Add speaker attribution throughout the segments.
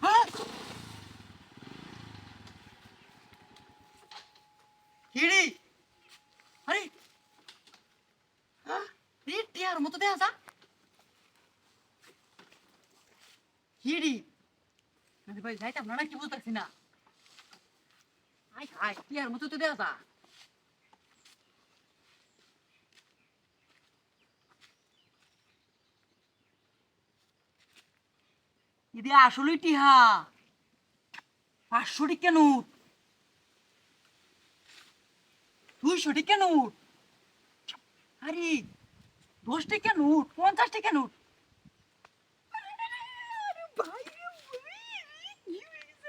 Speaker 1: হ্যাঁ হিড়ি আরে হ্যাঁ টিয়ার মতো দেখা যা হিড়ি ভাই যাইতাম না কি বুঝতেছি না আই হাই টিয়ার মতো তো দেখা যা ইদি আসলেই টিহা 500 টিকা নোট 200 টিকা নোট আরে 10 টিকা নোট 50 টিকা নোট আরে ভাই রে ভাই কি হইছে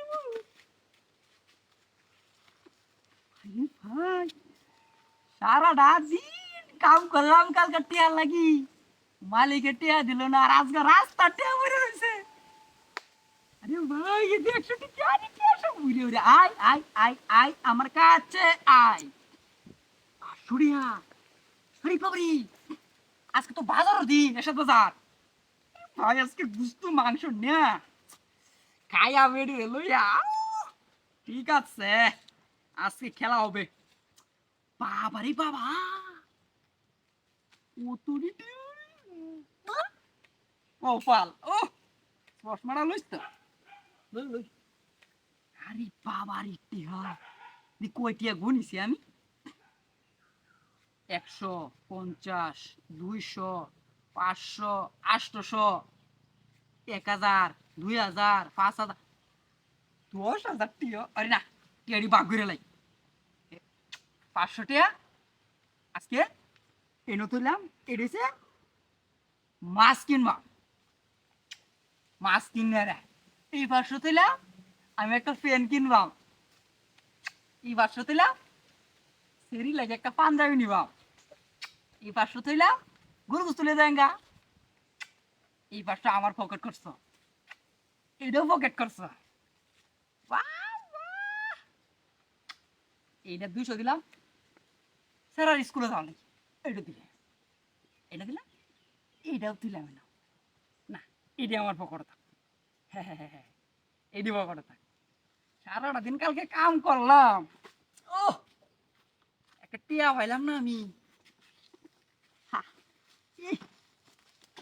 Speaker 1: আরে ভাই সারাটা দিন কাম করলাম কালকে টিয়া লাগি মালিকে টিয়া দিল না আর আজকে রাস্তা টিয়া পড়ে রয়েছে আরে ভাই এই 100 টিকা আরে টিয়া সব উড়ে উড়ে আয় আয় আয় আয় আমার কাছে আয় শুড়িয়া আরে বাবরি আজকে তো বাজারও দিন এসব বাজার ভাই আজকে গুস্তু মাংস না খাইয়া বেড়ে লইয়া ঠিক আছে আজকে খেলা হবে বাবারে বাবা কতরি কপাল ও চশমাটা লইস তো লই লই আরে বাবার টিহা দি কয়টিয়া গুনিছি আমি 150 200 500 800 1000 2000 5000 10,000 টিয়া আরে না টিয়ারি বাগ করে লাই 500 টিয়া আজকে এনে তুললাম এড়েছে মাছ কিনবা মাছ কিনে রে এই 500 তুললাম আমি একটা পেন কিনবাম এই 500 তুললাম সেরি লাগে একটা পাঞ্জাবি নিবাম এই 500 তুললাম গরু তুলে যায়গা এই 500 আমার পকেট করছো এটাও পকেট করছো এইটা 200 দিলাম স্যার আর স্কুলে যাও নাকি এইটা দিলে এটা দিলাম এইটাও দিলাম না না এটা আমার পকেটে থাক হ্যাঁ হ্যাঁ হ্যাঁ হ্যাঁ এইটি পকেটে থাক সারাটা দিন কালকে কাম করলাম ও একটা টিয়া পাইলাম না আমি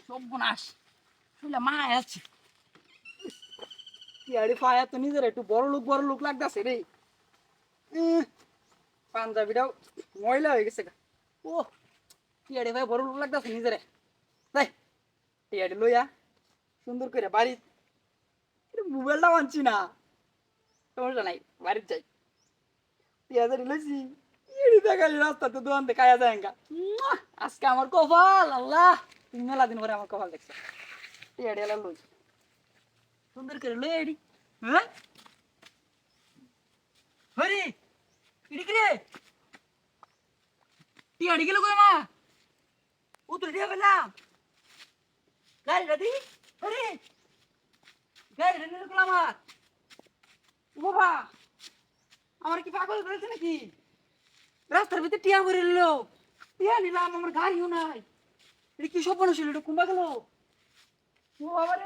Speaker 1: সর্বনাশ শুনলে মা আছে টিয়ারি পায়া তো নিজের একটু বড় লোক লাগতেছে রে পাঞ্জাবিটাও ময়লা হয়ে গেছে ও টিয়ারি ভাই বড় লোক লাগতেছে নিজেরে তাই টিয়ারি লইয়া সুন্দর করে বাড়ি মোবাইলটা আনছি না সমস্যা নাই বাড়ির যাই টিয়ারি লইছি দেখালি রাস্তাতে দোকান থেকে খায়া যায় আজকে আমার কপাল আল্লাহ তুমি মেলা দিন পরে আমার কপাল দেখছো টিয়ারি এলা লই সুন্দর করে লই এডি হ্যাঁ হরি এডি কি রে টিয়ারি গেল কই মা ও তো টিয়া পেলাম গাড়ি দাদি হরি গাড়ি রেনে গেল আমার বাবা আমার কি পাগল করেছে নাকি রাস্তার ভিতরে টিয়া ভরে নিল টিয়া নিলাম আমার গাড়িও নাই এটা কি স্বপ্ন ছিল এটা কুম্বা গেল ও বাবা রে